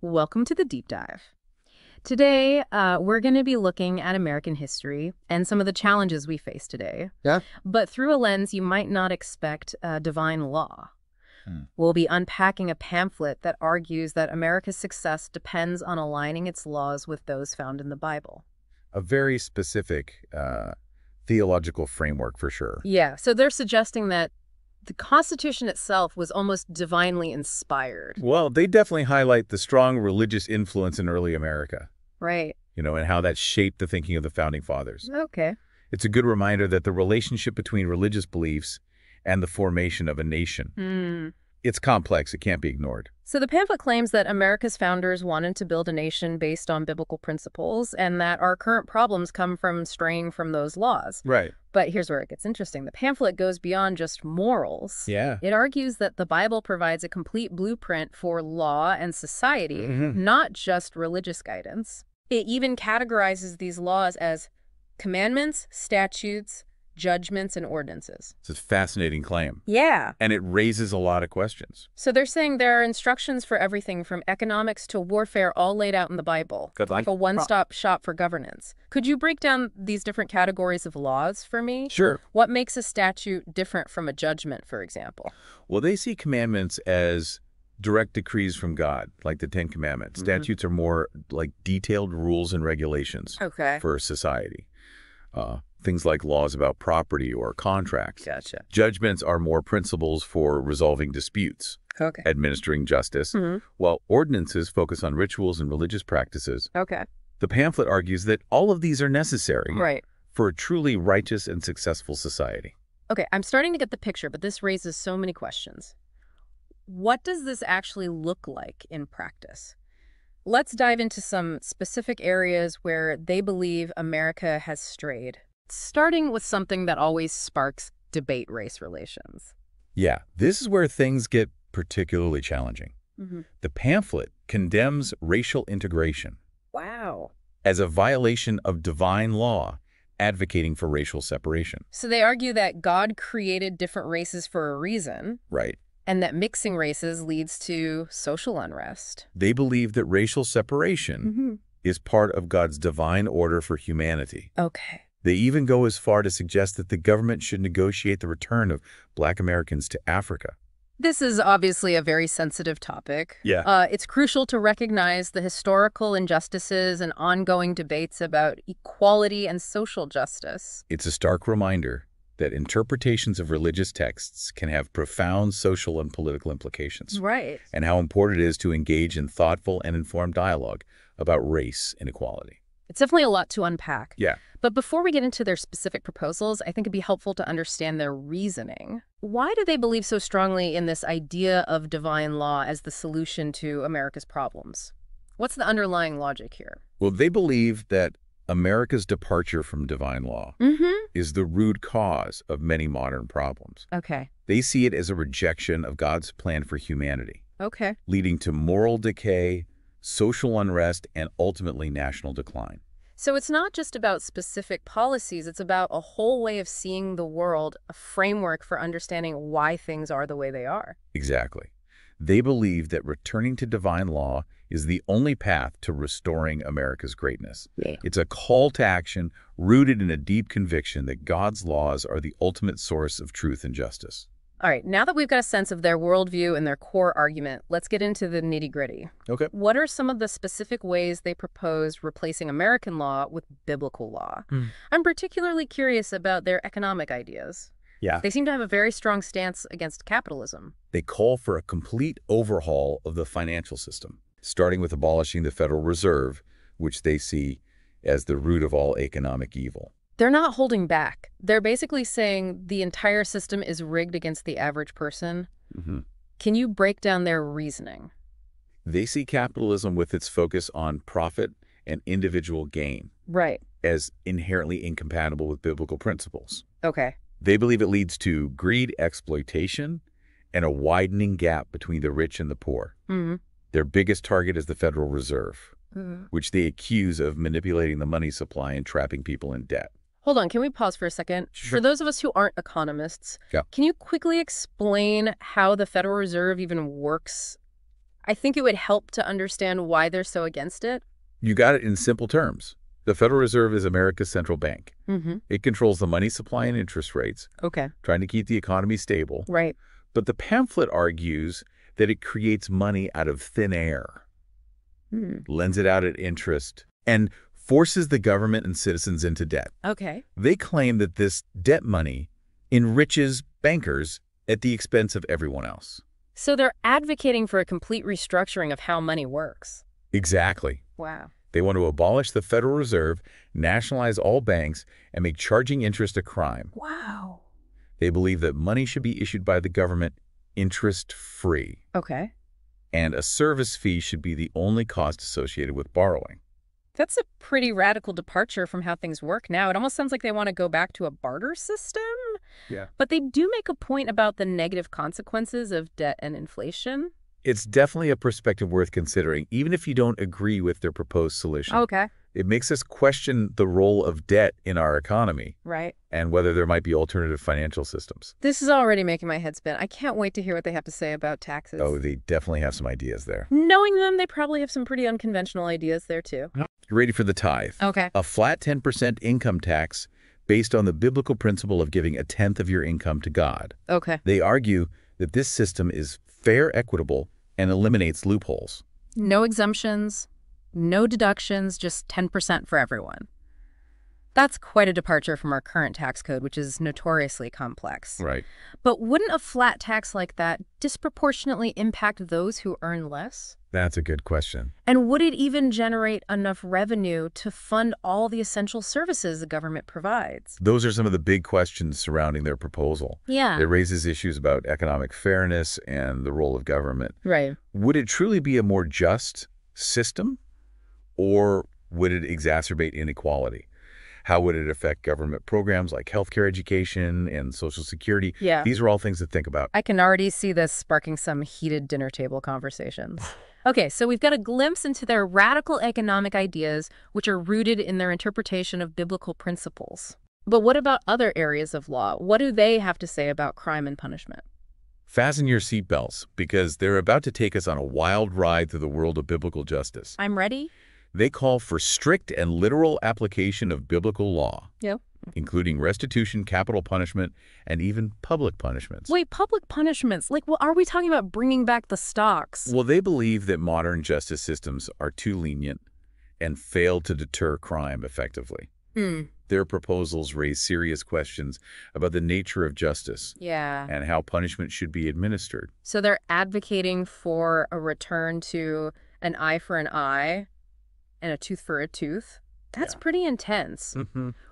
Welcome to the deep dive. Today, we're going to be looking at American history and some of the challenges we face today, Yeah? but through a lens you might not expect divine law. We'll be unpacking a pamphlet that argues that America's success depends on aligning its laws with those found in the Bible. A very specific theological framework for sure. Yeah, so they're suggesting that the Constitution itself was almost divinely inspired. Well, they definitely highlight the strong religious influence in early America, Right. and how that shaped the thinking of the Founding Fathers. Okay. It's a good reminder that the relationship between religious beliefs and the formation of a nation, it's complex, it can't be ignored. So the pamphlet claims that America's founders wanted to build a nation based on biblical principles and that our current problems come from straying from those laws. Right. But here's where it gets interesting. The pamphlet goes beyond just morals. Yeah. It argues that the Bible provides a complete blueprint for law and society, not just religious guidance. It even categorizes these laws as commandments, statutes, judgments, and ordinances. It's a fascinating claim. Yeah. And it raises a lot of questions. So they're saying there are instructions for everything from economics to warfare all laid out in the Bible. Good, like a one-stop shop for governance. Could you break down these different categories of laws for me? Sure. What makes a statute different from a judgment, for example? Well, they see commandments as direct decrees from God, like the Ten Commandments. Statutes are more like detailed rules and regulations for society. Things like laws about property or contracts. Gotcha. Judgments are more principles for resolving disputes, administering justice, while ordinances focus on rituals and religious practices. Okay. The pamphlet argues that all of these are necessary Right. for a truly righteous and successful society. Okay, I'm starting to get the picture, but this raises so many questions. What does this actually look like in practice? Let's dive into some specific areas where they believe America has strayed, starting with something that always sparks debate: race relations. Yeah, this is where things get particularly challenging. The pamphlet condemns racial integration Wow. as a violation of divine law, advocating for racial separation. So they argue that God created different races for a reason, Right. and that mixing races leads to social unrest. They believe that racial separation is part of God's divine order for humanity. Okay. They even go as far to suggest that the government should negotiate the return of Black Americans to Africa. This is obviously a very sensitive topic. Yeah. It's crucial to recognize the historical injustices and ongoing debates about equality and social justice. It's a stark reminder that interpretations of religious texts can have profound social and political implications, Right. and how important it is to engage in thoughtful and informed dialogue about race and equality. It's definitely a lot to unpack. Yeah. But before we get into their specific proposals, I think it'd be helpful to understand their reasoning. Why do they believe so strongly in this idea of divine law as the solution to America's problems? What's the underlying logic here? Well, they believe that America's departure from divine law is the root cause of many modern problems. Okay. They see it as a rejection of God's plan for humanity, Okay. leading to moral decay, social unrest, and ultimately national decline. So it's not just about specific policies, it's about a whole way of seeing the world, a framework for understanding why things are the way they are. Exactly. They believe that returning to divine law is the only path to restoring America's greatness. Yeah. It's a call to action rooted in a deep conviction that God's laws are the ultimate source of truth and justice. All right, now that we've got a sense of their worldview and their core argument, let's get into the nitty-gritty. Okay. What are some of the specific ways they propose replacing American law with biblical law? I'm particularly curious about their economic ideas. Yeah. They seem to have a very strong stance against capitalism. They call for a complete overhaul of the financial system, starting with abolishing the Federal Reserve, which they see as the root of all economic evil. They're not holding back. They're basically saying the entire system is rigged against the average person. Can you break down their reasoning? They see capitalism with its focus on profit and individual gain Right. as inherently incompatible with biblical principles. Okay. They believe it leads to greed, exploitation, and a widening gap between the rich and the poor. Their biggest target is the Federal Reserve, which they accuse of manipulating the money supply and trapping people in debt. Hold on, can we pause for a second? Sure. For those of us who aren't economists, Yeah. can you quickly explain how the Federal Reserve even works? I think it would help to understand why they're so against it. You got it in simple terms. The Federal Reserve is America's central bank. It controls the money supply and interest rates, trying to keep the economy stable. Right. But the pamphlet argues that it creates money out of thin air, lends it out at interest, and forces the government and citizens into debt. Okay. They claim that this debt money enriches bankers at the expense of everyone else. So they're advocating for a complete restructuring of how money works. Exactly. Wow. They want to abolish the Federal Reserve, nationalize all banks, and make charging interest a crime. Wow. They believe that money should be issued by the government interest-free. Okay. And a service fee should be the only cost associated with borrowing. That's a pretty radical departure from how things work now. It almost sounds like they want to go back to a barter system. Yeah. But they do make a point about the negative consequences of debt and inflation. It's definitely a perspective worth considering, even if you don't agree with their proposed solution. Okay. It makes us question the role of debt in our economy. Right. And whether there might be alternative financial systems. This is already making my head spin. I can't wait to hear what they have to say about taxes. Oh, they definitely have some ideas there. Knowing them, they probably have some pretty unconventional ideas there, too. You ready for the tithe? Okay. A flat 10% income tax based on the biblical principle of giving a tenth of your income to God. Okay. They argue that this system is fair, equitable, and eliminates loopholes. No exemptions, no deductions, just 10% for everyone. That's quite a departure from our current tax code, which is notoriously complex. Right. But wouldn't a flat tax like that disproportionately impact those who earn less? That's a good question. And would it even generate enough revenue to fund all the essential services the government provides? Those are some of the big questions surrounding their proposal. Yeah. It raises issues about economic fairness and the role of government. Right. Would it truly be a more just system, or would it exacerbate inequality? How would it affect government programs like healthcare, education, and Social Security? Yeah. These are all things to think about. I can already see this sparking some heated dinner table conversations. Okay, so we've got a glimpse into their radical economic ideas, which are rooted in their interpretation of biblical principles. But what about other areas of law? What do they have to say about crime and punishment? Fasten your seatbelts, because they're about to take us on a wild ride through the world of biblical justice. I'm ready. They call for strict and literal application of biblical law, including restitution, capital punishment, and even public punishments. Wait, public punishments? Like, well, are we talking about bringing back the stocks? Well, they believe that modern justice systems are too lenient and fail to deter crime effectively. Their proposals raise serious questions about the nature of justice and how punishment should be administered. So they're advocating for a return to an eye for an eye and a tooth for a tooth. That's pretty intense.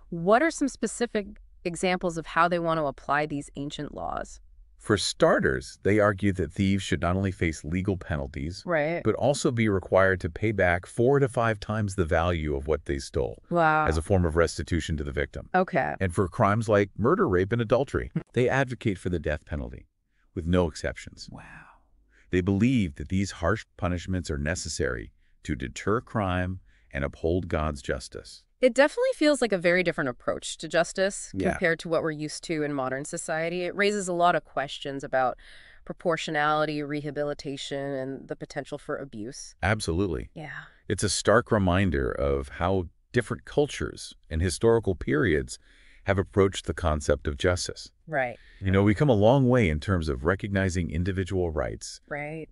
What are some specific examples of how they want to apply these ancient laws? For starters, they argue that thieves should not only face legal penalties, but also be required to pay back 4 to 5 times the value of what they stole as a form of restitution to the victim. Okay. And for crimes like murder, rape, and adultery, they advocate for the death penalty with no exceptions. Wow. They believe that these harsh punishments are necessary to deter crime and uphold God's justice. It definitely feels like a very different approach to justice compared to what we're used to in modern society. It raises a lot of questions about proportionality, rehabilitation, and the potential for abuse. Absolutely. Yeah. It's a stark reminder of how different cultures and historical periods have approached the concept of justice. Right. You know, we've come a long way in terms of recognizing individual rights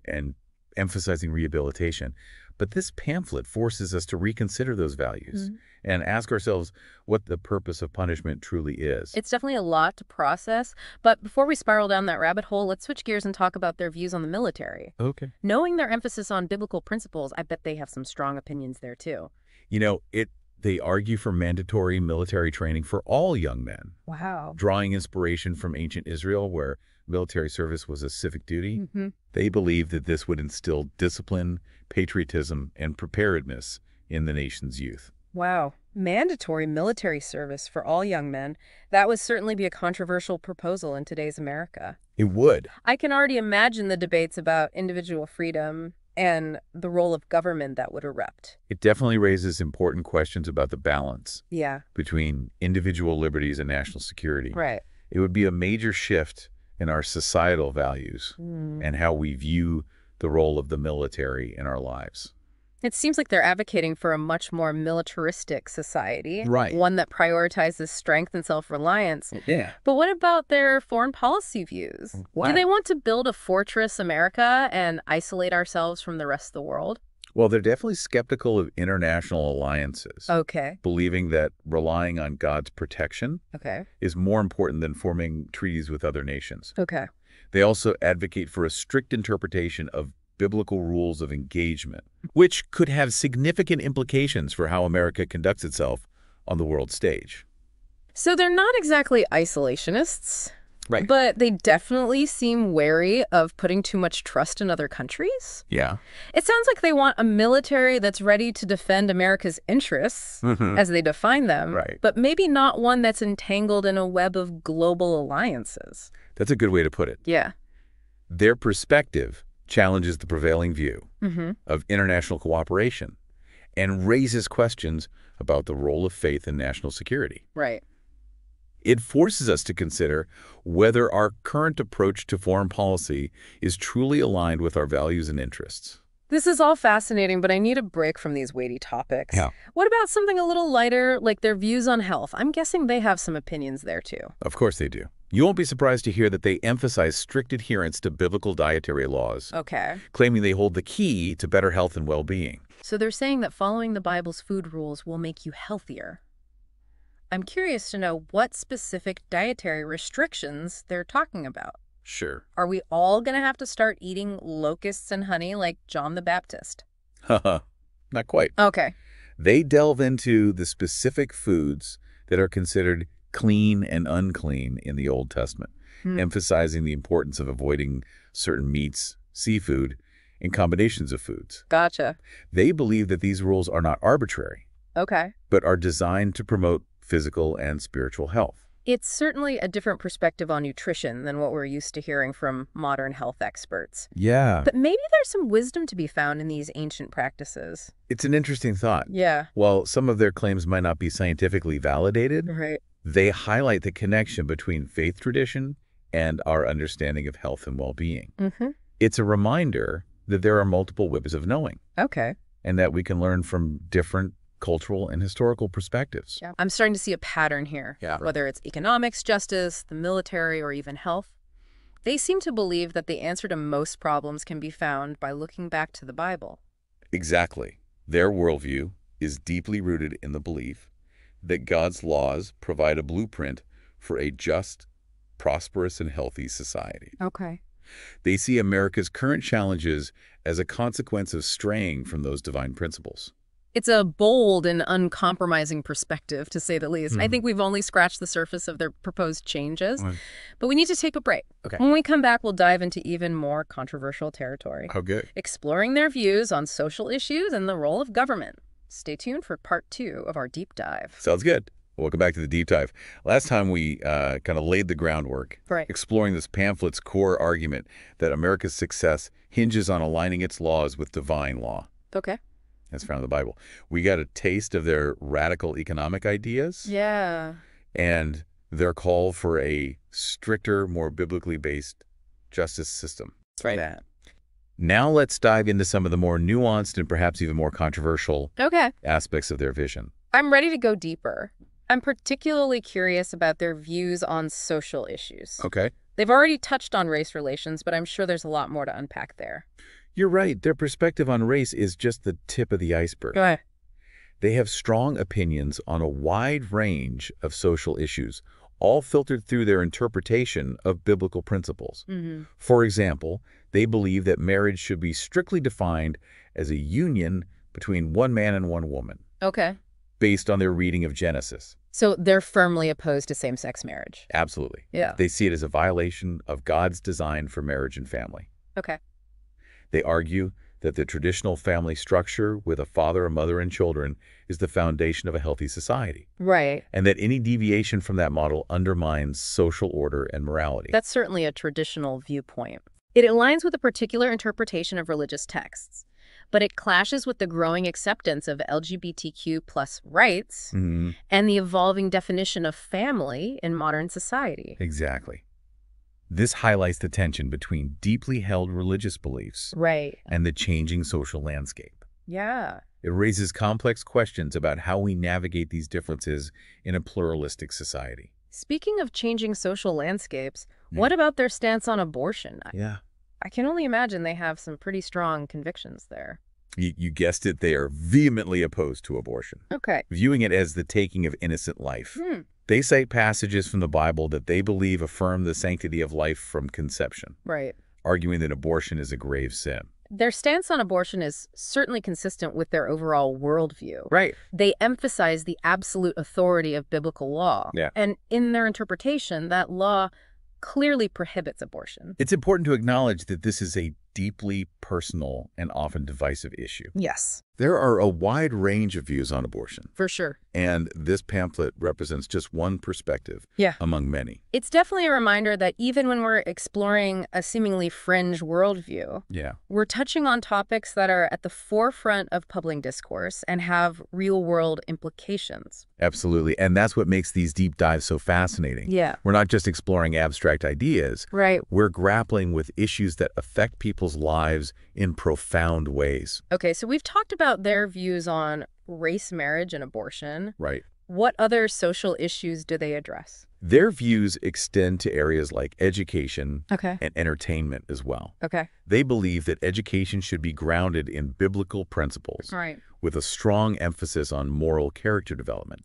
and emphasizing rehabilitation. But this pamphlet forces us to reconsider those values and ask ourselves what the purpose of punishment truly is. It's definitely a lot to process. But before we spiral down that rabbit hole, let's switch gears and talk about their views on the military. Okay. Knowing their emphasis on biblical principles, I bet they have some strong opinions there, too. You know, they argue for mandatory military training for all young men. Wow. Drawing inspiration from ancient Israel, where military service was a civic duty. They believe that this would instill discipline, patriotism, and preparedness in the nation's youth. Wow. Mandatory military service for all young men. That would certainly be a controversial proposal in today's America. It would. I can already imagine the debates about individual freedom and the role of government that would erupt. It definitely raises important questions about the balance between individual liberties and national security. Right. It would be a major shift in our societal values and how we view the role of the military in our lives. It seems like they're advocating for a much more militaristic society, Right. one that prioritizes strength and self-reliance. Yeah. But what about their foreign policy views? Wow. Do they want to build a fortress America and isolate ourselves from the rest of the world? Well, they're definitely skeptical of international alliances, Okay. believing that relying on God's protection Okay. is more important than forming treaties with other nations. Okay. They also advocate for a strict interpretation of biblical rules of engagement, which could have significant implications for how America conducts itself on the world stage. So they're not exactly isolationists, Right. but they definitely seem wary of putting too much trust in other countries. Yeah. It sounds like they want a military that's ready to defend America's interests as they define them, Right. but maybe not one that's entangled in a web of global alliances. That's a good way to put it. Yeah. Their perspective challenges the prevailing view of international cooperation and raises questions about the role of faith in national security. Right. It forces us to consider whether our current approach to foreign policy is truly aligned with our values and interests. This is all fascinating, but I need a break from these weighty topics. Yeah. What about something a little lighter, like their views on health? I'm guessing they have some opinions there, too. Of course they do. You won't be surprised to hear that they emphasize strict adherence to biblical dietary laws, Okay. claiming they hold the key to better health and well-being. So they're saying that following the Bible's food rules will make you healthier. I'm curious to know what specific dietary restrictions they're talking about. Sure. Are we all going to have to start eating locusts and honey like John the Baptist? Haha, not quite. Okay. They delve into the specific foods that are considered clean and unclean in the Old Testament, emphasizing the importance of avoiding certain meats, seafood, and combinations of foods. Gotcha. They believe that these rules are not arbitrary, Okay. but are designed to promote physical and spiritual health. It's certainly a different perspective on nutrition than what we're used to hearing from modern health experts. Yeah. But maybe there's some wisdom to be found in these ancient practices. It's an interesting thought. Yeah. While some of their claims might not be scientifically validated, Right. they highlight the connection between faith tradition and our understanding of health and well-being. It's a reminder that there are multiple ways of knowing, Okay. and that we can learn from different cultural and historical perspectives. Yeah. I'm starting to see a pattern here. Yeah. Whether it's economics, justice, the military, or even health. They seem to believe that the answer to most problems can be found by looking back to the Bible. Exactly. Their worldview is deeply rooted in the belief that God's laws provide a blueprint for a just, prosperous, and healthy society. Okay. They see America's current challenges as a consequence of straying from those divine principles. It's a bold and uncompromising perspective, to say the least. I think we've only scratched the surface of their proposed changes, but we need to take a break. Okay. When we come back, we'll dive into even more controversial territory, How good. exploring their views on social issues and the role of government. Stay tuned for part 2 of our deep dive. Sounds good. Welcome back to the deep dive. Last time we kind of laid the groundwork, Right. exploring this pamphlet's core argument that America's success hinges on aligning its laws with divine law. Okay. That's found in the Bible. We got a taste of their radical economic ideas Yeah. and their call for a stricter, more biblically based justice system. That's right. Now let's dive into some of the more nuanced and perhaps even more controversial Okay. aspects of their vision. I'm ready to go deeper. I'm particularly curious about their views on social issues. Okay. They've already touched on race relations, but I'm sure there's a lot more to unpack there. You're right. Their perspective on race is just the tip of the iceberg. Go ahead. They have strong opinions on a wide range of social issues, all filtered through their interpretation of biblical principles. For example, they believe that marriage should be strictly defined as a union between one man and one woman, Okay. based on their reading of Genesis. So they're firmly opposed to same-sex marriage. Absolutely. Yeah. They see it as a violation of God's design for marriage and family. Okay. They argue that the traditional family structure with a father, a mother, and children is the foundation of a healthy society, Right. and that any deviation from that model undermines social order and morality. That's certainly a traditional viewpoint. It aligns with a particular interpretation of religious texts, but it clashes with the growing acceptance of LGBTQ+ rights and the evolving definition of family in modern society. Exactly. This highlights the tension between deeply held religious beliefs and the changing social landscape. Yeah. It raises complex questions about how we navigate these differences in a pluralistic society. Speaking of changing social landscapes, what about their stance on abortion? I can only imagine they have some pretty strong convictions there. You guessed it, they are vehemently opposed to abortion, viewing it as the taking of innocent life. They cite passages from the Bible that they believe affirm the sanctity of life from conception, arguing that abortion is a grave sin. Their stance on abortion is certainly consistent with their overall worldview. They emphasize the absolute authority of biblical law. And in their interpretation, that law clearly prohibits abortion. It's important to acknowledge that this is a deeply personal and often divisive issue. Yes. There are a wide range of views on abortion. For sure. And this pamphlet represents just one perspective among many. It's definitely a reminder that even when we're exploring a seemingly fringe worldview, we're touching on topics that are at the forefront of public discourse and have real-world implications. Absolutely. And that's what makes these deep dives so fascinating. We're not just exploring abstract ideas. We're grappling with issues that affect people's lives in profound ways. Okay, so we've talked about their views on race, marriage, and abortion. What other social issues do they address? Their views extend to areas like education and entertainment as well. They believe that education should be grounded in biblical principles with a strong emphasis on moral character development.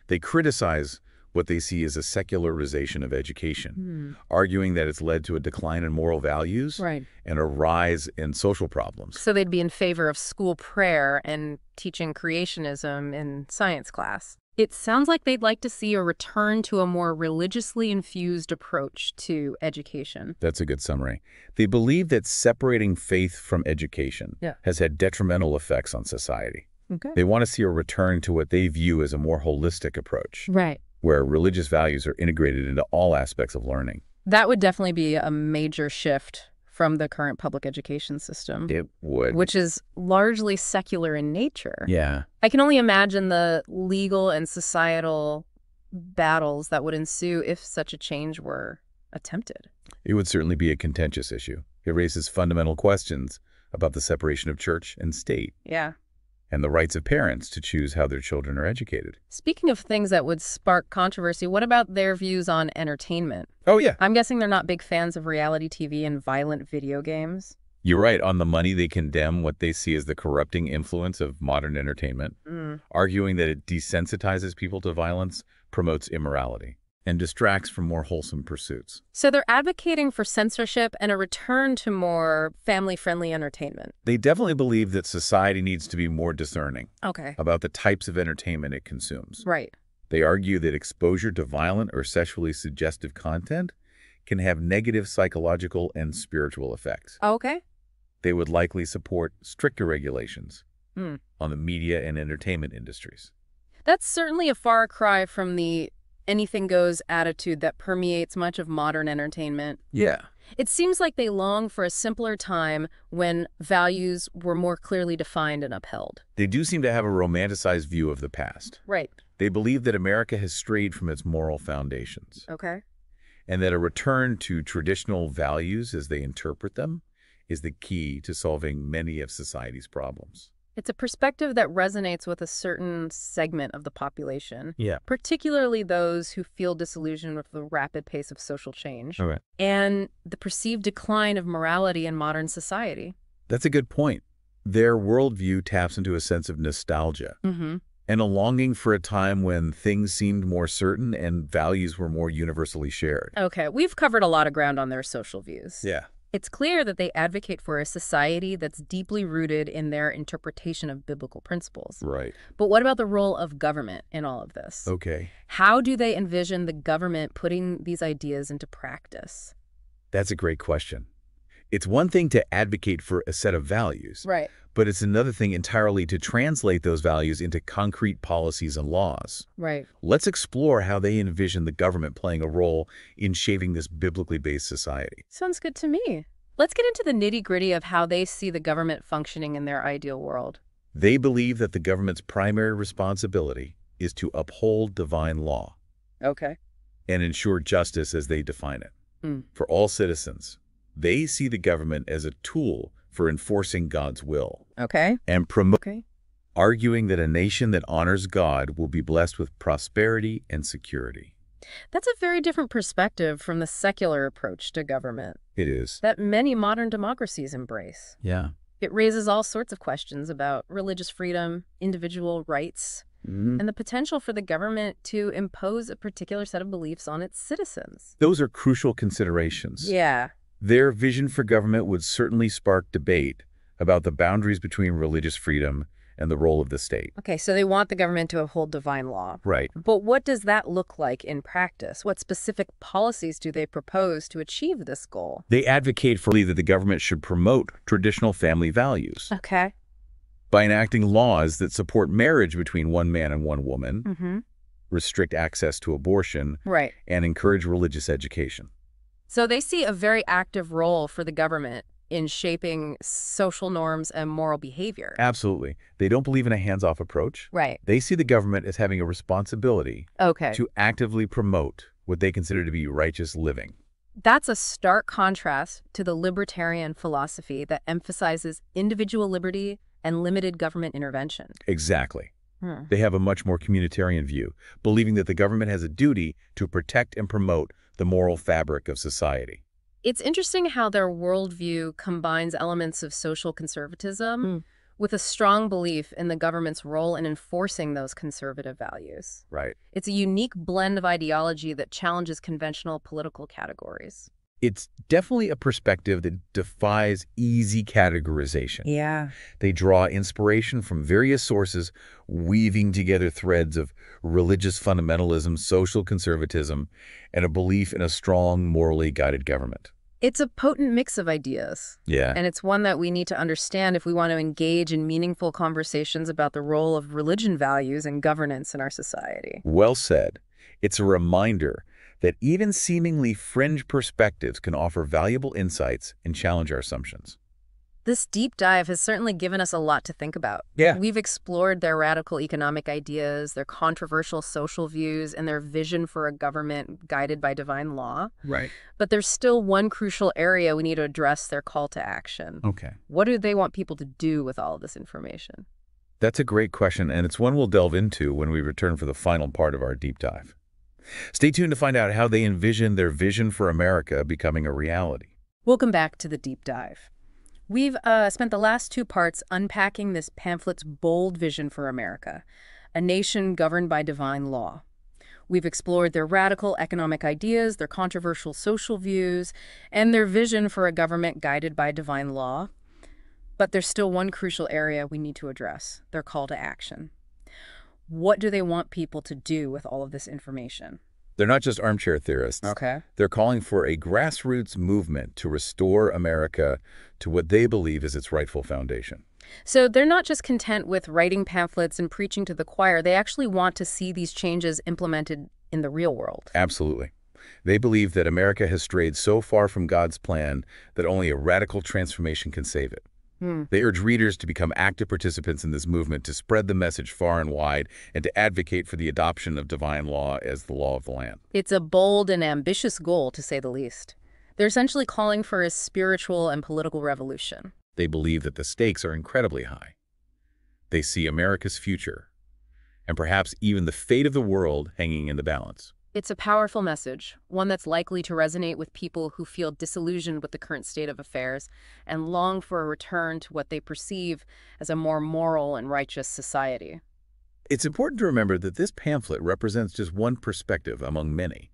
They criticize what they see as a secularization of education, arguing that it's led to a decline in moral values and a rise in social problems. So they'd be in favor of school prayer and teaching creationism in science class. It sounds like they'd like to see a return to a more religiously infused approach to education. That's a good summary. They believe that separating faith from education has had detrimental effects on society. They want to see a return to what they view as a more holistic approach. Where religious values are integrated into all aspects of learning. That would definitely be a major shift from the current public education system. It would. Which is largely secular in nature. I can only imagine the legal and societal battles that would ensue if such a change were attempted. It would certainly be a contentious issue. It raises fundamental questions about the separation of church and state. And the rights of parents to choose how their children are educated. Speaking of things that would spark controversy, what about their views on entertainment? I'm guessing they're not big fans of reality TV and violent video games. You're right. On the money, they condemn what they see as the corrupting influence of modern entertainment, arguing that it desensitizes people to violence, promotes immorality, and distracts from more wholesome pursuits. So they're advocating for censorship and a return to more family-friendly entertainment. They definitely believe that society needs to be more discerning about the types of entertainment it consumes. They argue that exposure to violent or sexually suggestive content can have negative psychological and spiritual effects. They would likely support stricter regulations on the media and entertainment industries. That's certainly a far cry from the anything goes attitude that permeates much of modern entertainment. It seems like they long for a simpler time when values were more clearly defined and upheld. They do seem to have a romanticized view of the past. They believe that America has strayed from its moral foundations. And that a return to traditional values as they interpret them is the key to solving many of society's problems. It's a perspective that resonates with a certain segment of the population, particularly those who feel disillusioned with the rapid pace of social change and the perceived decline of morality in modern society. That's a good point. Their worldview taps into a sense of nostalgia and a longing for a time when things seemed more certain and values were more universally shared. We've covered a lot of ground on their social views. It's clear that they advocate for a society that's deeply rooted in their interpretation of biblical principles. Right. But what about the role of government in all of this? Okay. How do they envision the government putting these ideas into practice? That's a great question. It's one thing to advocate for a set of values. Right. But it's another thing entirely to translate those values into concrete policies and laws. Right. Let's explore how they envision the government playing a role in shaping this biblically based society. Sounds good to me. Let's get into the nitty-gritty of how they see the government functioning in their ideal world. They believe that the government's primary responsibility is to uphold divine law. Okay. And ensure justice as they define it. for all citizens. They see the government as a tool for enforcing God's will. Okay. And arguing that a nation that honors God will be blessed with prosperity and security. That's a very different perspective from the secular approach to government. It is. That many modern democracies embrace. Yeah. It raises all sorts of questions about religious freedom, individual rights, and the potential for the government to impose a particular set of beliefs on its citizens. Those are crucial considerations. Yeah. Their vision for government would certainly spark debate about the boundaries between religious freedom and the role of the state. Okay, so they want the government to uphold divine law. Right. But what does that look like in practice? What specific policies do they propose to achieve this goal? They advocate for that the government should promote traditional family values. Okay. By enacting laws that support marriage between one man and one woman, restrict access to abortion, right, and encourage religious education. So they see a very active role for the government in shaping social norms and moral behavior. Absolutely. They don't believe in a hands-off approach. Right. They see the government as having a responsibility to actively promote what they consider to be righteous living. That's a stark contrast to the libertarian philosophy that emphasizes individual liberty and limited government intervention. Exactly. They have a much more communitarian view, believing that the government has a duty to protect and promote the moral fabric of society. It's interesting how their worldview combines elements of social conservatism with a strong belief in the government's role in enforcing those conservative values. Right. It's a unique blend of ideology that challenges conventional political categories. It's definitely a perspective that defies easy categorization. Yeah. They draw inspiration from various sources, weaving together threads of religious fundamentalism, social conservatism, and a belief in a strong, morally guided government. It's a potent mix of ideas. Yeah. And it's one that we need to understand if we want to engage in meaningful conversations about the role of religion values and governance in our society. Well said. It's a reminder that even seemingly fringe perspectives can offer valuable insights and challenge our assumptions. This deep dive has certainly given us a lot to think about. Yeah. We've explored their radical economic ideas, their controversial social views, and their vision for a government guided by divine law. Right. But there's still one crucial area we need to address: their call to action. Okay. What do they want people to do with all of this information? That's a great question, and it's one we'll delve into when we return for the final part of our deep dive. Stay tuned to find out how they envision their vision for America becoming a reality. Welcome back to the deep dive. We've spent the last two parts unpacking this pamphlet's bold vision for America, a nation governed by divine law. We've explored their radical economic ideas, their controversial social views, and their vision for a government guided by divine law. But there's still one crucial area we need to address: their call to action. What do they want people to do with all of this information? They're not just armchair theorists. Okay. They're calling for a grassroots movement to restore America to what they believe is its rightful foundation. So they're not just content with writing pamphlets and preaching to the choir. They actually want to see these changes implemented in the real world. Absolutely. They believe that America has strayed so far from God's plan that only a radical transformation can save it. They urge readers to become active participants in this movement, to spread the message far and wide, and to advocate for the adoption of divine law as the law of the land. It's a bold and ambitious goal, to say the least. They're essentially calling for a spiritual and political revolution. They believe that the stakes are incredibly high. They see America's future, and perhaps even the fate of the world, hanging in the balance. It's a powerful message, one that's likely to resonate with people who feel disillusioned with the current state of affairs and long for a return to what they perceive as a more moral and righteous society. It's important to remember that this pamphlet represents just one perspective among many,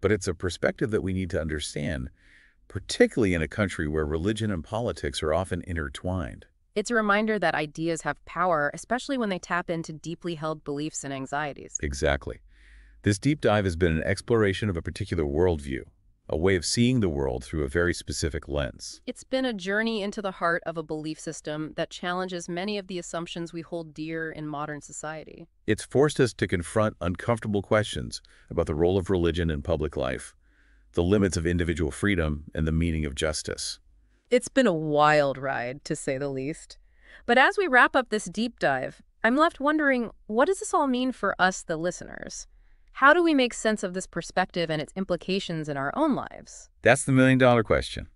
but it's a perspective that we need to understand, particularly in a country where religion and politics are often intertwined. It's a reminder that ideas have power, especially when they tap into deeply held beliefs and anxieties. Exactly. This deep dive has been an exploration of a particular worldview, a way of seeing the world through a very specific lens. It's been a journey into the heart of a belief system that challenges many of the assumptions we hold dear in modern society. It's forced us to confront uncomfortable questions about the role of religion in public life, the limits of individual freedom, and the meaning of justice. It's been a wild ride, to say the least. But as we wrap up this deep dive, I'm left wondering, what does this all mean for us, the listeners? How do we make sense of this perspective and its implications in our own lives? That's the million-dollar question.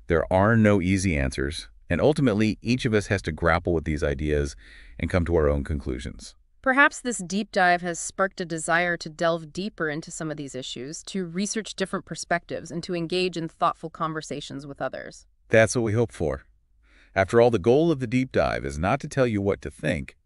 There are no easy answers, and ultimately, each of us has to grapple with these ideas and come to our own conclusions. Perhaps this deep dive has sparked a desire to delve deeper into some of these issues, to research different perspectives, and to engage in thoughtful conversations with others. That's what we hope for. After all, the goal of the deep dive is not to tell you what to think,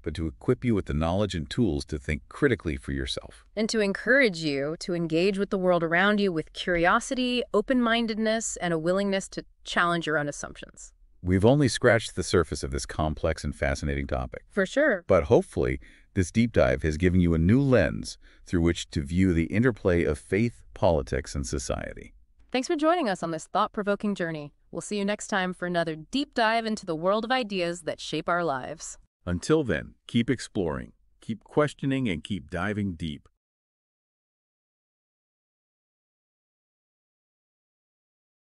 but to equip you with the knowledge and tools to think critically for yourself. And to encourage you to engage with the world around you with curiosity, open-mindedness, and a willingness to challenge your own assumptions. We've only scratched the surface of this complex and fascinating topic. For sure. But hopefully, this deep dive has given you a new lens through which to view the interplay of faith, politics, and society. Thanks for joining us on this thought-provoking journey. We'll see you next time for another deep dive into the world of ideas that shape our lives. Until then, keep exploring, keep questioning, and keep diving deep.